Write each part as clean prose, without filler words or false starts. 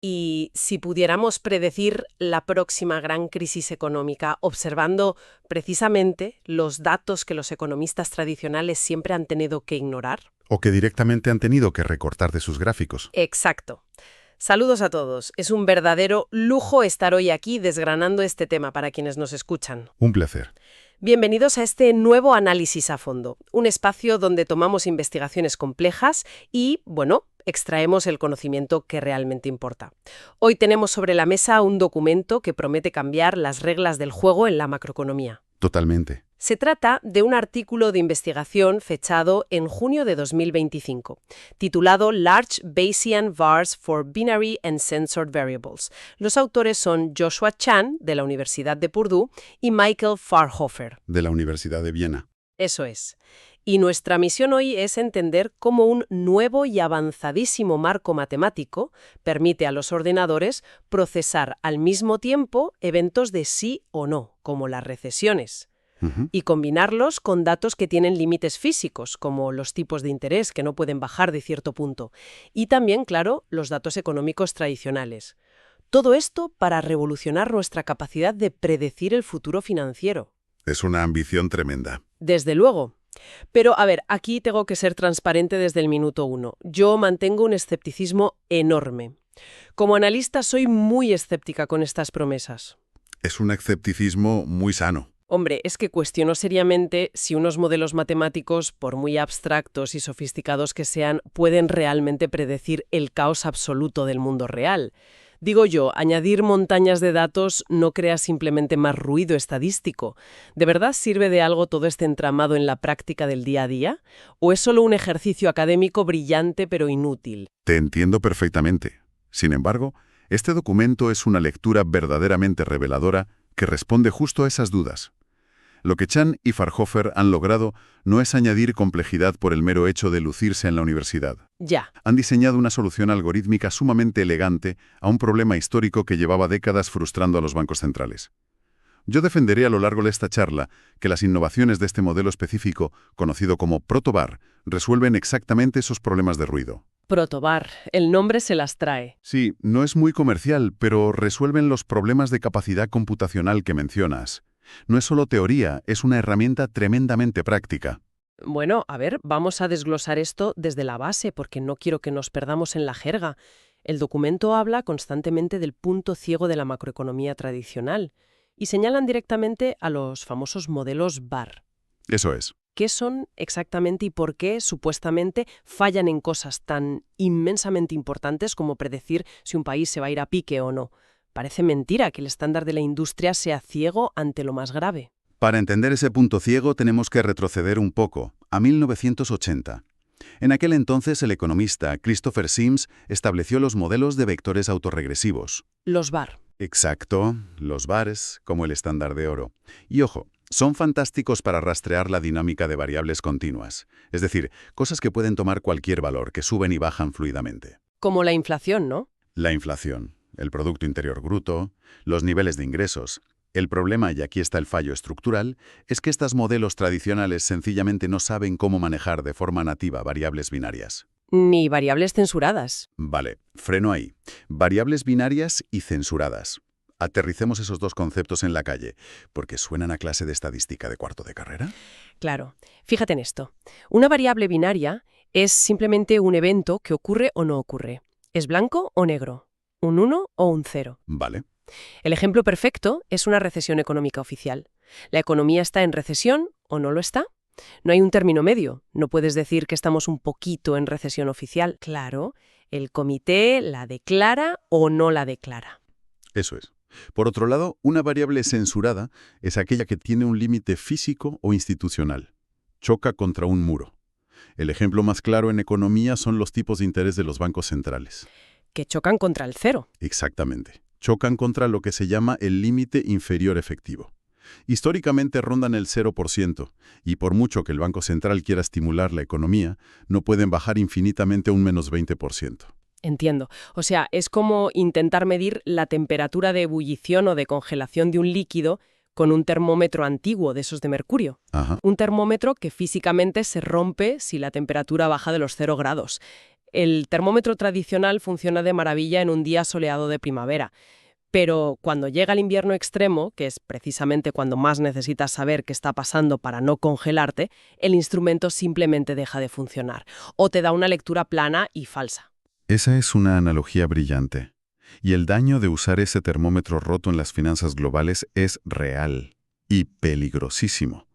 Y si pudiéramos predecir la próxima gran crisis económica observando precisamente los datos que los economistas tradicionales siempre han tenido que ignorar. O que directamente han tenido que recortar de sus gráficos. Exacto. Saludos a todos. Es un verdadero lujo estar hoy aquí desgranando este tema para quienes nos escuchan. Un placer. Bienvenidos a este nuevo análisis a fondo, un espacio donde tomamos investigaciones complejas y, extraemos el conocimiento que realmente importa. Hoy tenemos sobre la mesa un documento que promete cambiar las reglas del juego en la macroeconomía. Totalmente. Se trata de un artículo de investigación fechado en junio de 2025, titulado Large Bayesian VARs for Binary and Censored Variables. Los autores son Joshua Chan, de la Universidad de Purdue, y Michael Farhofer, de la Universidad de Viena. Eso es. Y nuestra misión hoy es entender cómo un nuevo y avanzadísimo marco matemático permite a los ordenadores procesar al mismo tiempo eventos de sí o no, como las recesiones, y combinarlos con datos que tienen límites físicos, como los tipos de interés que no pueden bajar de cierto punto, y también, claro, los datos económicos tradicionales. Todo esto para revolucionar nuestra capacidad de predecir el futuro financiero. Es una ambición tremenda. Desde luego. Pero, a ver, aquí tengo que ser transparente desde el minuto 1. Yo mantengo un escepticismo enorme. Como analista soy muy escéptica con estas promesas. Es un escepticismo muy sano. Hombre, es que cuestiono seriamente si unos modelos matemáticos, por muy abstractos y sofisticados que sean, pueden realmente predecir el caos absoluto del mundo real. Digo yo, añadir montañas de datos no crea simplemente más ruido estadístico. ¿De verdad sirve de algo todo este entramado en la práctica del día a día? ¿O es solo un ejercicio académico brillante pero inútil? Te entiendo perfectamente. Sin embargo, este documento es una lectura verdaderamente reveladora que responde justo a esas dudas. Lo que Chan y Farhofer han logrado no es añadir complejidad por el mero hecho de lucirse en la universidad. Ya. Han diseñado una solución algorítmica sumamente elegante a un problema histórico que llevaba décadas frustrando a los bancos centrales. Yo defenderé a lo largo de esta charla que las innovaciones de este modelo específico, conocido como Protobar, resuelven exactamente esos problemas de ruido. Protobar, el nombre se las trae. Sí, no es muy comercial, pero resuelven los problemas de capacidad computacional que mencionas. No es solo teoría, es una herramienta tremendamente práctica. Bueno, a ver, vamos a desglosar esto desde la base, porque no quiero que nos perdamos en la jerga. El documento habla constantemente del punto ciego de la macroeconomía tradicional y señalan directamente a los famosos modelos VAR. Eso es. ¿Qué son exactamente y por qué, supuestamente, fallan en cosas tan inmensamente importantes como predecir si un país se va a ir a pique o no? Parece mentira que el estándar de la industria sea ciego ante lo más grave. Para entender ese punto ciego tenemos que retroceder un poco, a 1980. En aquel entonces el economista Christopher Sims estableció los modelos de vectores autorregresivos. Los VAR. Exacto, los VARs como el estándar de oro. Y ojo, son fantásticos para rastrear la dinámica de variables continuas, es decir, cosas que pueden tomar cualquier valor, que suben y bajan fluidamente. Como la inflación, ¿no? La inflación, el Producto Interior Bruto, los niveles de ingresos. El problema, y aquí está el fallo estructural, es que estos modelos tradicionales sencillamente no saben cómo manejar de forma nativa variables binarias. Ni variables censuradas. Vale, freno ahí. Variables binarias y censuradas. Aterricemos esos dos conceptos en la calle, porque suenan a clase de estadística de cuarto de carrera. Claro. Fíjate en esto. Una variable binaria es simplemente un evento que ocurre o no ocurre. ¿Es blanco o negro? ¿Un 1 o un 0? Vale. El ejemplo perfecto es una recesión económica oficial. ¿La economía está en recesión o no lo está? No hay un término medio. No puedes decir que estamos un poquito en recesión oficial. Claro, el comité la declara o no la declara. Eso es. Por otro lado, una variable censurada es aquella que tiene un límite físico o institucional. Choca contra un muro. El ejemplo más claro en economía son los tipos de interés de los bancos centrales. Que chocan contra el 0. Exactamente. Chocan contra lo que se llama el límite inferior efectivo. Históricamente rondan el 0%, y por mucho que el Banco Central quiera estimular la economía, no pueden bajar infinitamente a un menos 20%. Entiendo. O sea, es como intentar medir la temperatura de ebullición o de congelación de un líquido con un termómetro antiguo de esos de mercurio. Ajá. Un termómetro que físicamente se rompe si la temperatura baja de los 0 grados. El termómetro tradicional funciona de maravilla en un día soleado de primavera. Pero cuando llega el invierno extremo, que es precisamente cuando más necesitas saber qué está pasando para no congelarte, el instrumento simplemente deja de funcionar o te da una lectura plana y falsa. Esa es una analogía brillante. Y el daño de usar ese termómetro roto en las finanzas globales es real y peligrosísimo.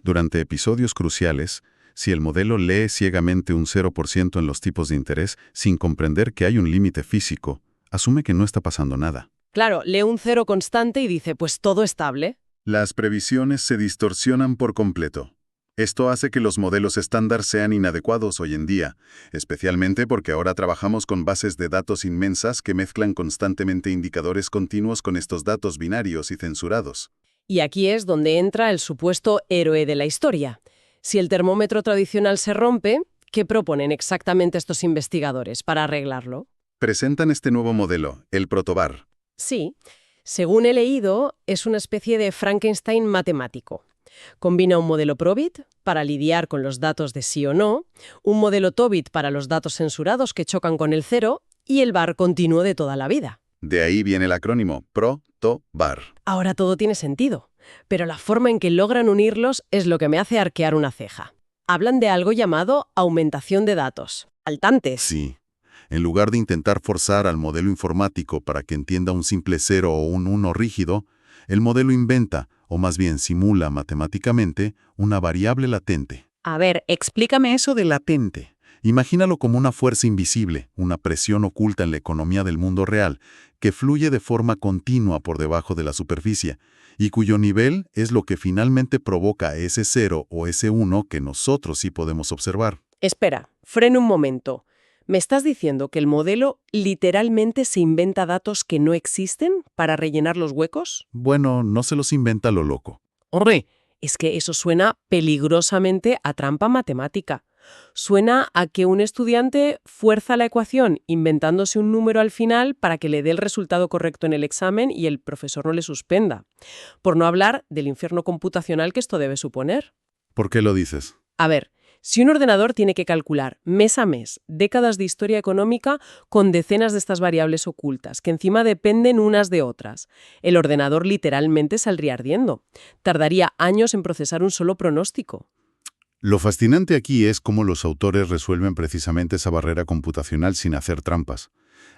Durante episodios cruciales, si el modelo lee ciegamente un 0% en los tipos de interés sin comprender que hay un límite físico, asume que no está pasando nada. Claro, lee un cero constante y dice, pues todo estable. Las previsiones se distorsionan por completo. Esto hace que los modelos estándar sean inadecuados hoy en día, especialmente porque ahora trabajamos con bases de datos inmensas que mezclan constantemente indicadores continuos con estos datos binarios y censurados. Y aquí es donde entra el supuesto héroe de la historia. Si el termómetro tradicional se rompe, ¿qué proponen exactamente estos investigadores para arreglarlo? Presentan este nuevo modelo, el protobar. Sí, según he leído, es una especie de Frankenstein matemático. Combina un modelo Probit para lidiar con los datos de sí o no, un modelo Tobit para los datos censurados que chocan con el cero y el bar continuo de toda la vida. De ahí viene el acrónimo protobar. Ahora todo tiene sentido, pero la forma en que logran unirlos es lo que me hace arquear una ceja. Hablan de algo llamado aumentación de datos. Faltantes. Sí. En lugar de intentar forzar al modelo informático para que entienda un simple 0 o un 1 rígido, el modelo inventa, o más bien simula matemáticamente, una variable latente. A ver, explícame eso de Latente. Imagínalo como una fuerza invisible, una presión oculta en la economía del mundo real, que fluye de forma continua por debajo de la superficie, y cuyo nivel es lo que finalmente provoca ese 0 o ese 1 que nosotros sí podemos observar. Espera, frena un momento. ¿Me estás diciendo que el modelo literalmente se inventa datos que no existen para rellenar los huecos? Bueno, no se los inventa a lo loco. ¡Horre! Es que eso suena peligrosamente a trampa matemática. Suena a que un estudiante fuerza la ecuación inventándose un número al final para que le dé el resultado correcto en el examen y el profesor no le suspenda. Por no hablar del infierno computacional que esto debe suponer. ¿Por qué lo dices? A ver, si un ordenador tiene que calcular mes a mes décadas de historia económica con decenas de estas variables ocultas, que encima dependen unas de otras, el ordenador literalmente saldría ardiendo. Tardaría años en procesar un solo pronóstico. Lo fascinante aquí es cómo los autores resuelven precisamente esa barrera computacional sin hacer trampas.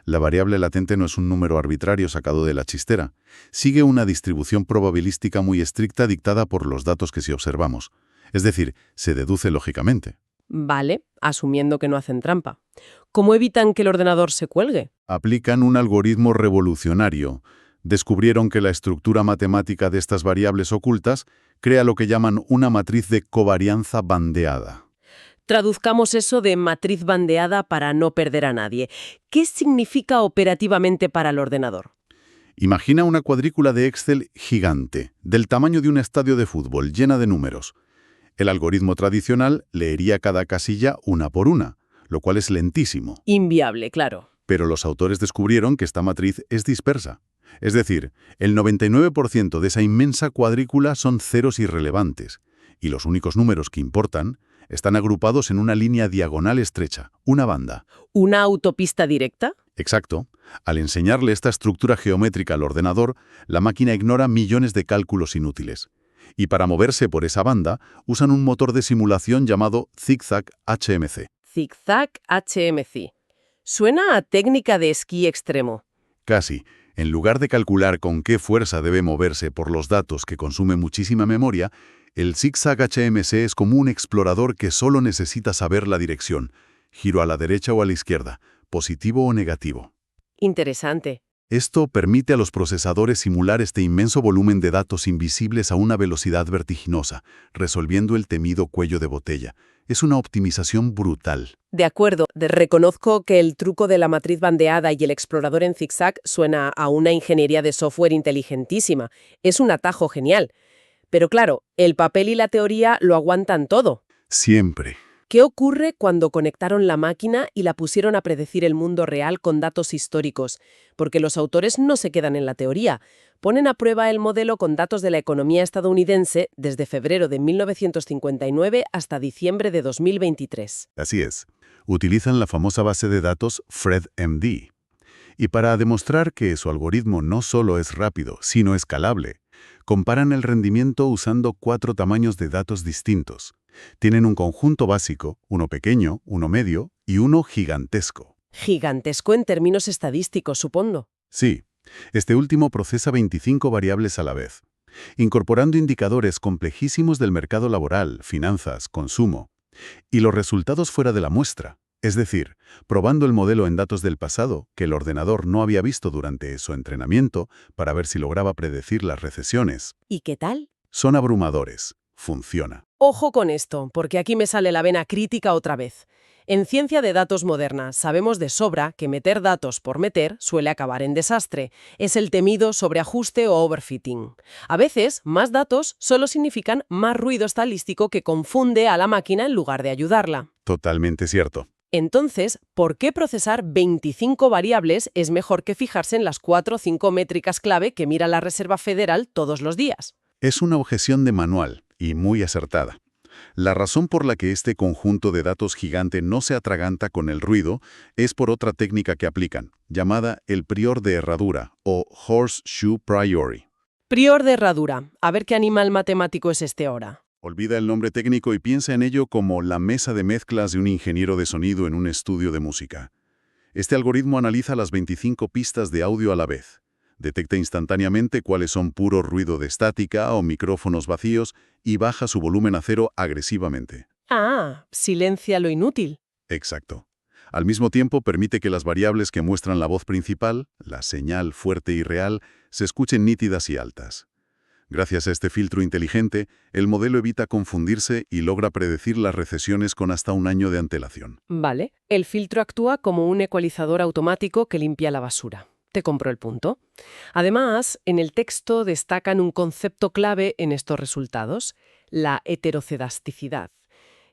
La variable latente no es un número arbitrario sacado de la chistera. Sigue una distribución probabilística muy estricta dictada por los datos que sí observamos. Es decir, se deduce lógicamente. Vale, asumiendo que no hacen trampa. ¿Cómo evitan que el ordenador se cuelgue? Aplican un algoritmo revolucionario. Descubrieron que la estructura matemática de estas variables ocultas crea lo que llaman una matriz de covarianza bandeada. Traduzcamos eso de matriz bandeada para no perder a nadie. ¿Qué significa operativamente para el ordenador? Imagina una cuadrícula de Excel gigante, del tamaño de un estadio de fútbol, llena de números. El algoritmo tradicional leería cada casilla una por una, lo cual es lentísimo. Inviable, claro. Pero los autores descubrieron que esta matriz es dispersa. Es decir, el 99% de esa inmensa cuadrícula son ceros irrelevantes, y los únicos números que importan están agrupados en una línea diagonal estrecha, una banda. ¿Una autopista directa? Exacto. Al enseñarle esta estructura geométrica al ordenador, la máquina ignora millones de cálculos inútiles. Y para moverse por esa banda, usan un motor de simulación llamado Zigzag HMC. Zigzag HMC. Suena a técnica de esquí extremo. Casi. En lugar de calcular con qué fuerza debe moverse por los datos que consume muchísima memoria, el Zigzag HMC es como un explorador que solo necesita saber la dirección. Giro a la derecha o a la izquierda, positivo o negativo. Interesante. Esto permite a los procesadores simular este inmenso volumen de datos invisibles a una velocidad vertiginosa, resolviendo el temido cuello de botella. Es una optimización brutal. De acuerdo, reconozco que el truco de la matriz bandeada y el explorador en zigzag suena a una ingeniería de software inteligentísima. Es un atajo genial. Pero claro, el papel y la teoría lo aguantan todo. Siempre. ¿Qué ocurre cuando conectaron la máquina y la pusieron a predecir el mundo real con datos históricos? Porque los autores no se quedan en la teoría. Ponen a prueba el modelo con datos de la economía estadounidense desde febrero de 1959 hasta diciembre de 2023. Así es. Utilizan la famosa base de datos FredMD. Y para demostrar que su algoritmo no solo es rápido, sino escalable, comparan el rendimiento usando 4 tamaños de datos distintos. Tienen un conjunto básico, uno pequeño, uno medio y uno gigantesco. Gigantesco en términos estadísticos, supongo. Sí, este último procesa 25 variables a la vez, incorporando indicadores complejísimos del mercado laboral, finanzas, consumo, y los resultados fuera de la muestra, es decir, probando el modelo en datos del pasado que el ordenador no había visto durante su entrenamiento para ver si lograba predecir las recesiones. ¿Y qué tal? Son abrumadores. Funciona. Ojo con esto, porque aquí me sale la vena crítica otra vez. En ciencia de datos moderna sabemos de sobra que meter datos por meter suele acabar en desastre. Es el temido sobreajuste o overfitting. A veces, más datos solo significan más ruido estadístico que confunde a la máquina en lugar de ayudarla. Totalmente cierto. Entonces, ¿por qué procesar 25 variables es mejor que fijarse en las 4 o 5 métricas clave que mira la Reserva Federal todos los días? Es una objeción de manual y muy acertada. La razón por la que este conjunto de datos gigante no se atraganta con el ruido es por otra técnica que aplican, llamada el prior de herradura o horseshoe priori. Prior de herradura. A ver qué animal matemático es este ahora. Olvida el nombre técnico y piensa en ello como la mesa de mezclas de un ingeniero de sonido en un estudio de música. Este algoritmo analiza las 25 pistas de audio a la vez. Detecta instantáneamente cuáles son puro ruido de estática o micrófonos vacíos y baja su volumen a cero agresivamente. Ah, silencia lo inútil. Exacto. Al mismo tiempo permite que las variables que muestran la voz principal, la señal fuerte y real, se escuchen nítidas y altas. Gracias a este filtro inteligente, el modelo evita confundirse y logra predecir las recesiones con hasta un año de antelación. Vale, el filtro actúa como un ecualizador automático que limpia la basura. Te compro el punto. Además, en el texto destacan un concepto clave en estos resultados, la heterocedasticidad,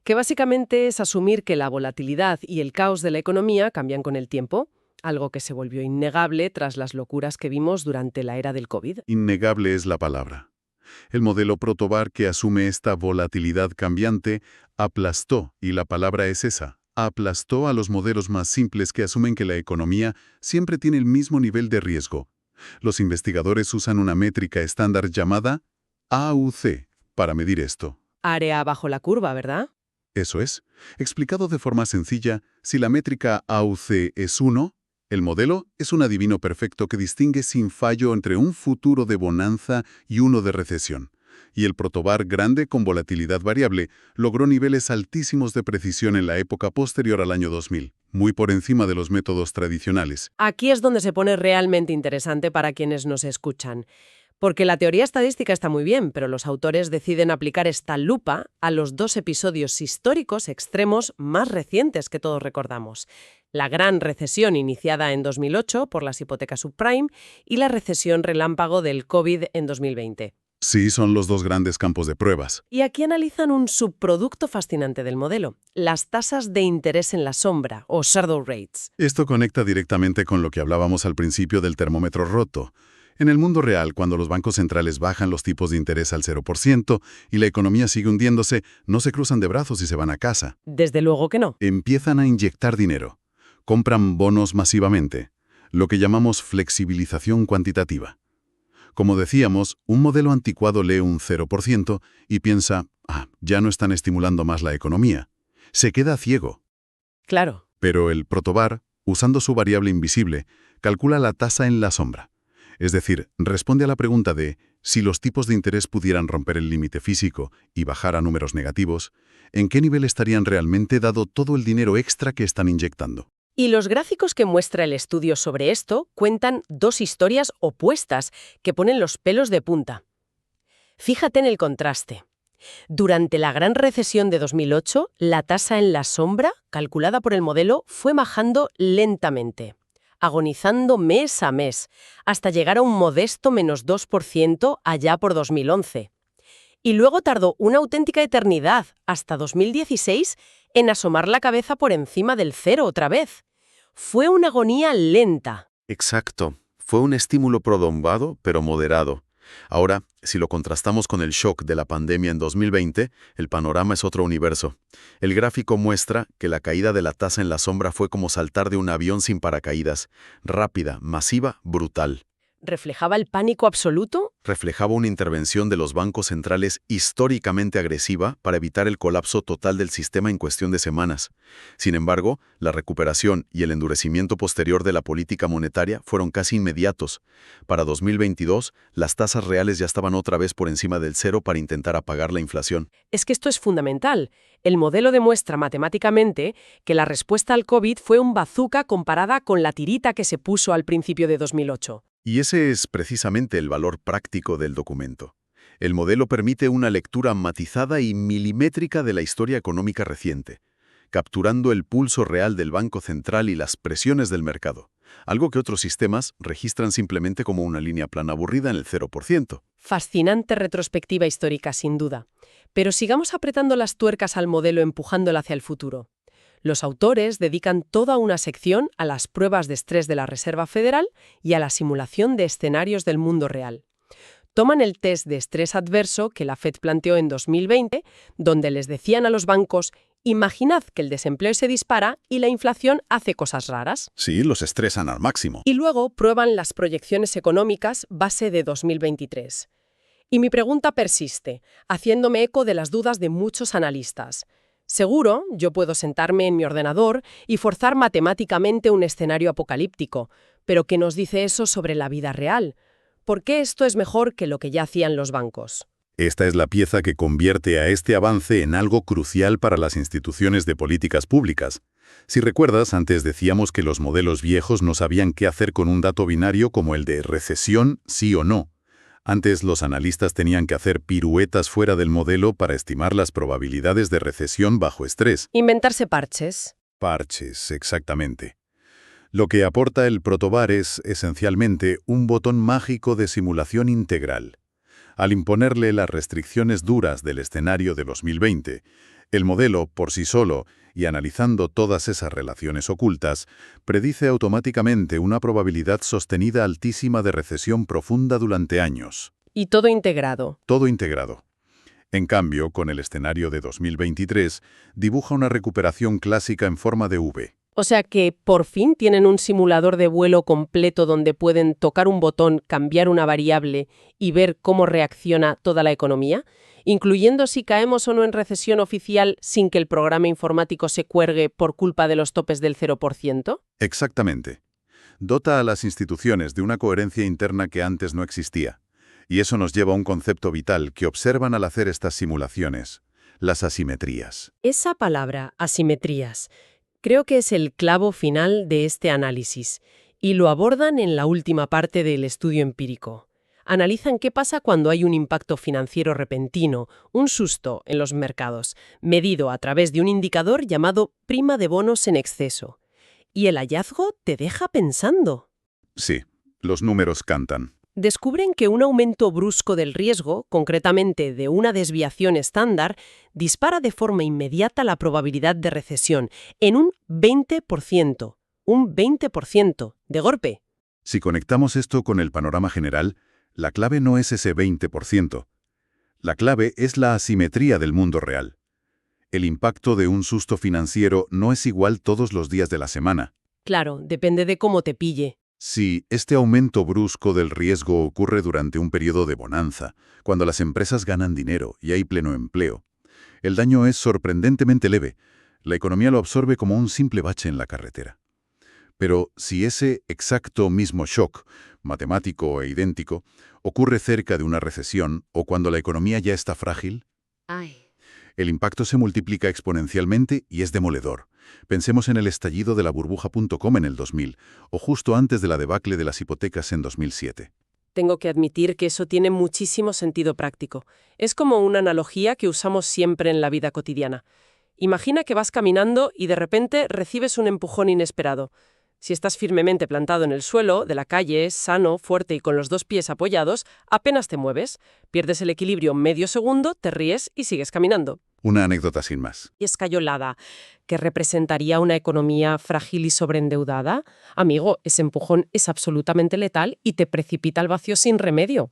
que básicamente es asumir que la volatilidad y el caos de la economía cambian con el tiempo, algo que se volvió innegable tras las locuras que vimos durante la era del COVID. Innegable es la palabra. El modelo Protobar que asume esta volatilidad cambiante aplastó, y la palabra es esa, aplastó a los modelos más simples que asumen que la economía siempre tiene el mismo nivel de riesgo. Los investigadores usan una métrica estándar llamada AUC para medir esto. Área bajo la curva, ¿verdad? Eso es. Explicado de forma sencilla, si la métrica AUC es 1, el modelo es un adivino perfecto que distingue sin fallo entre un futuro de bonanza y uno de recesión. Y el Protobar grande con volatilidad variable logró niveles altísimos de precisión en la época posterior al año 2000, muy por encima de los métodos tradicionales. Aquí es donde se pone realmente interesante para quienes nos escuchan. Porque la teoría estadística está muy bien, pero los autores deciden aplicar esta lupa a los 2 episodios históricos extremos más recientes que todos recordamos. La gran recesión iniciada en 2008 por las hipotecas subprime y la recesión relámpago del COVID en 2020. Sí, son los dos grandes campos de pruebas. Y aquí analizan un subproducto fascinante del modelo, las tasas de interés en la sombra, o shadow rates. Esto conecta directamente con lo que hablábamos al principio del termómetro roto. En el mundo real, cuando los bancos centrales bajan los tipos de interés al 0% y la economía sigue hundiéndose, no se cruzan de brazos y se van a casa. Desde luego que no. Empiezan a inyectar dinero. Compran bonos masivamente, lo que llamamos flexibilización cuantitativa. Como decíamos, un modelo anticuado lee un 0% y piensa, ya no están estimulando más la economía. Se queda ciego. Claro. Pero el Protobar, usando su variable invisible, calcula la tasa en la sombra. Es decir, responde a la pregunta de si los tipos de interés pudieran romper el límite físico y bajar a números negativos, ¿en qué nivel estarían realmente dado todo el dinero extra que están inyectando? Y los gráficos que muestra el estudio sobre esto cuentan 2 historias opuestas que ponen los pelos de punta. Fíjate en el contraste. Durante la gran recesión de 2008, la tasa en la sombra, calculada por el modelo, fue bajando lentamente, agonizando mes a mes, hasta llegar a un modesto menos 2% allá por 2011. Y luego tardó una auténtica eternidad, hasta 2016, en asomar la cabeza por encima del 0 otra vez. Fue una agonía lenta. Exacto. Fue un estímulo prolongado, pero moderado. Ahora, si lo contrastamos con el shock de la pandemia en 2020, el panorama es otro universo. El gráfico muestra que la caída de la tasa en la sombra fue como saltar de un avión sin paracaídas, rápida, masiva, brutal. ¿Reflejaba el pánico absoluto? Reflejaba una intervención de los bancos centrales históricamente agresiva para evitar el colapso total del sistema en cuestión de semanas. Sin embargo, la recuperación y el endurecimiento posterior de la política monetaria fueron casi inmediatos. Para 2022, las tasas reales ya estaban otra vez por encima del cero para intentar apagar la inflación. Es que esto es fundamental. El modelo demuestra matemáticamente que la respuesta al COVID fue un bazooka comparada con la tirita que se puso al principio de 2008. Y ese es precisamente el valor práctico del documento. El modelo permite una lectura matizada y milimétrica de la historia económica reciente, capturando el pulso real del Banco Central y las presiones del mercado, algo que otros sistemas registran simplemente como una línea plana aburrida en el 0%. Fascinante retrospectiva histórica, sin duda. Pero sigamos apretando las tuercas al modelo empujándolo hacia el futuro. Los autores dedican toda una sección a las pruebas de estrés de la Reserva Federal y a la simulación de escenarios del mundo real. Toman el test de estrés adverso que la Fed planteó en 2020, donde les decían a los bancos: imaginad que el desempleo se dispara y la inflación hace cosas raras. Sí, los estresan al máximo. Y luego prueban las proyecciones económicas base de 2023. Y mi pregunta persiste, haciéndome eco de las dudas de muchos analistas. Seguro, yo puedo sentarme en mi ordenador y forzar matemáticamente un escenario apocalíptico, pero ¿qué nos dice eso sobre la vida real? ¿Por qué esto es mejor que lo que ya hacían los bancos? Esta es la pieza que convierte a este avance en algo crucial para las instituciones de políticas públicas. Si recuerdas, antes decíamos que los modelos viejos no sabían qué hacer con un dato binario como el de recesión, sí o no. Antes los analistas tenían que hacer piruetas fuera del modelo para estimar las probabilidades de recesión bajo estrés. Inventarse parches. Parches, exactamente. Lo que aporta el protobar es, esencialmente, un botón mágico de simulación integral. Al imponerle las restricciones duras del escenario de 2020, el modelo, por sí solo, y analizando todas esas relaciones ocultas, predice automáticamente una probabilidad sostenida altísima de recesión profunda durante años. Y todo integrado. Todo integrado. En cambio, con el escenario de 2023, dibuja una recuperación clásica en forma de V. O sea que, por fin, tienen un simulador de vuelo completo donde pueden tocar un botón, cambiar una variable y ver cómo reacciona toda la economía, incluyendo si caemos o no en recesión oficial sin que el programa informático se cuelgue por culpa de los topes del 0%. Exactamente. Dota a las instituciones de una coherencia interna que antes no existía. Y eso nos lleva a un concepto vital que observan al hacer estas simulaciones: las asimetrías. Esa palabra, asimetrías, creo que es el clavo final de este análisis, y lo abordan en la última parte del estudio empírico. Analizan qué pasa cuando hay un impacto financiero repentino, un susto en los mercados, medido a través de un indicador llamado prima de bonos en exceso. Y el hallazgo te deja pensando. Sí, los números cantan. Descubren que un aumento brusco del riesgo, concretamente de una desviación estándar, dispara de forma inmediata la probabilidad de recesión en un 20%. Un 20%, de golpe. Si conectamos esto con el panorama general, la clave no es ese 20%. La clave es la asimetría del mundo real. El impacto de un susto financiero no es igual todos los días de la semana. Claro, depende de cómo te pille. Si este aumento brusco del riesgo ocurre durante un periodo de bonanza, cuando las empresas ganan dinero y hay pleno empleo, el daño es sorprendentemente leve. La economía lo absorbe como un simple bache en la carretera. Pero si ese exacto mismo shock, matemático e idéntico, ocurre cerca de una recesión o cuando la economía ya está frágil, el impacto se multiplica exponencialmente y es demoledor. Pensemos en el estallido de la burbuja.com en el 2000, o justo antes de la debacle de las hipotecas en 2007. Tengo que admitir que eso tiene muchísimo sentido práctico. Es como una analogía que usamos siempre en la vida cotidiana. Imagina que vas caminando y de repente recibes un empujón inesperado. Si estás firmemente plantado en el suelo de la calle, sano, fuerte y con los dos pies apoyados, apenas te mueves, pierdes el equilibrio medio segundo, te ríes y sigues caminando. Una anécdota sin más. Y escayolada, que representaría una economía frágil y sobreendeudada. Amigo, ese empujón es absolutamente letal y te precipita al vacío sin remedio.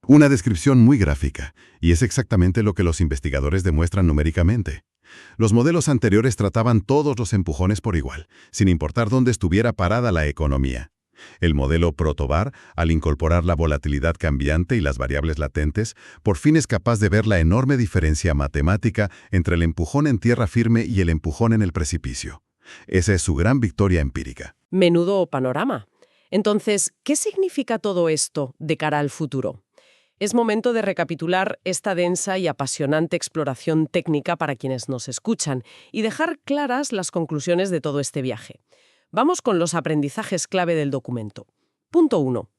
Una descripción muy gráfica, y es exactamente lo que los investigadores demuestran numéricamente. Los modelos anteriores trataban todos los empujones por igual, sin importar dónde estuviera parada la economía. El modelo Protobar, al incorporar la volatilidad cambiante y las variables latentes, por fin es capaz de ver la enorme diferencia matemática entre el empujón en tierra firme y el empujón en el precipicio. Esa es su gran victoria empírica. Menudo panorama. Entonces, ¿qué significa todo esto de cara al futuro? Es momento de recapitular esta densa y apasionante exploración técnica para quienes nos escuchan y dejar claras las conclusiones de todo este viaje. Vamos con los aprendizajes clave del documento. Punto 1.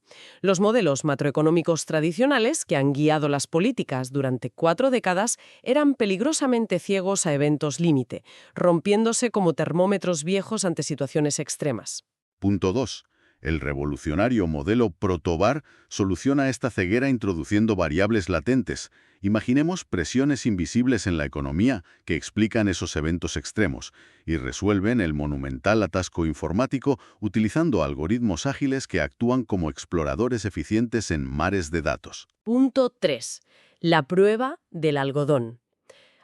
Los modelos macroeconómicos tradicionales que han guiado las políticas durante 4 décadas eran peligrosamente ciegos a eventos límite, rompiéndose como termómetros viejos ante situaciones extremas. Punto 2. El revolucionario modelo Protobar soluciona esta ceguera introduciendo variables latentes. Imaginemos presiones invisibles en la economía que explican esos eventos extremos y resuelven el monumental atasco informático utilizando algoritmos ágiles que actúan como exploradores eficientes en mares de datos. Punto 3. La prueba del algodón.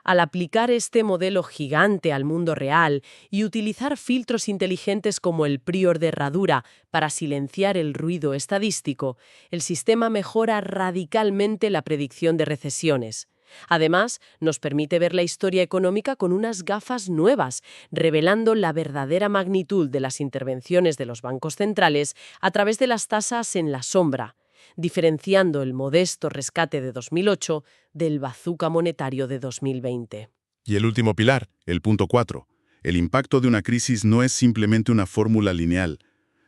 Al aplicar este modelo gigante al mundo real y utilizar filtros inteligentes como el prior de herradura para silenciar el ruido estadístico, el sistema mejora radicalmente la predicción de recesiones. Además, nos permite ver la historia económica con unas gafas nuevas, revelando la verdadera magnitud de las intervenciones de los bancos centrales a través de las tasas en la sombra, diferenciando el modesto rescate de 2008 del bazooka monetario de 2020. Y el último pilar, el punto 4. El impacto de una crisis no es simplemente una fórmula lineal.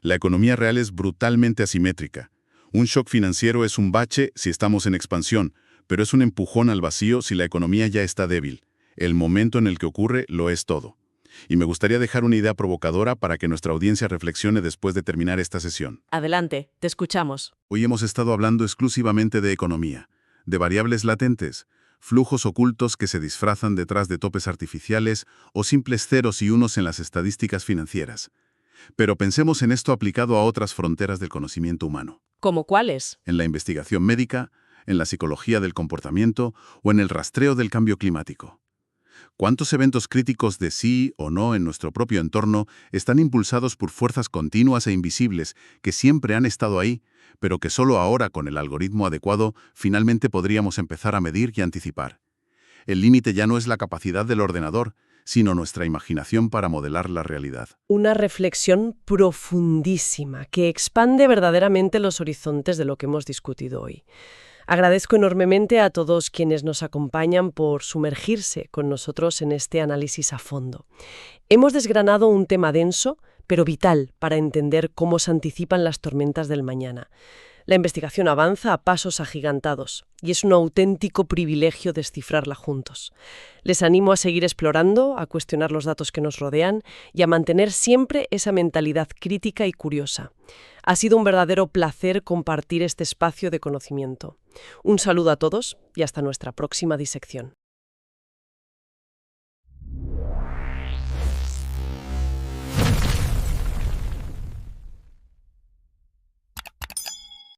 La economía real es brutalmente asimétrica. Un shock financiero es un bache si estamos en expansión, pero es un empujón al vacío si la economía ya está débil. El momento en el que ocurre lo es todo. Y me gustaría dejar una idea provocadora para que nuestra audiencia reflexione después de terminar esta sesión. Adelante, te escuchamos. Hoy hemos estado hablando exclusivamente de economía, de variables latentes, flujos ocultos que se disfrazan detrás de topes artificiales o simples ceros y unos en las estadísticas financieras. Pero pensemos en esto aplicado a otras fronteras del conocimiento humano. ¿Cómo cuáles? En la investigación médica, en la psicología del comportamiento o en el rastreo del cambio climático. ¿Cuántos eventos críticos de sí o no en nuestro propio entorno están impulsados por fuerzas continuas e invisibles que siempre han estado ahí, pero que solo ahora, con el algoritmo adecuado, finalmente podríamos empezar a medir y anticipar? El límite ya no es la capacidad del ordenador, sino nuestra imaginación para modelar la realidad. Una reflexión profundísima que expande verdaderamente los horizontes de lo que hemos discutido hoy. Agradezco enormemente a todos quienes nos acompañan por sumergirse con nosotros en este análisis a fondo. Hemos desgranado un tema denso, pero vital para entender cómo se anticipan las tormentas del mañana. La investigación avanza a pasos agigantados y es un auténtico privilegio descifrarla juntos. Les animo a seguir explorando, a cuestionar los datos que nos rodean y a mantener siempre esa mentalidad crítica y curiosa. Ha sido un verdadero placer compartir este espacio de conocimiento. Un saludo a todos y hasta nuestra próxima disección.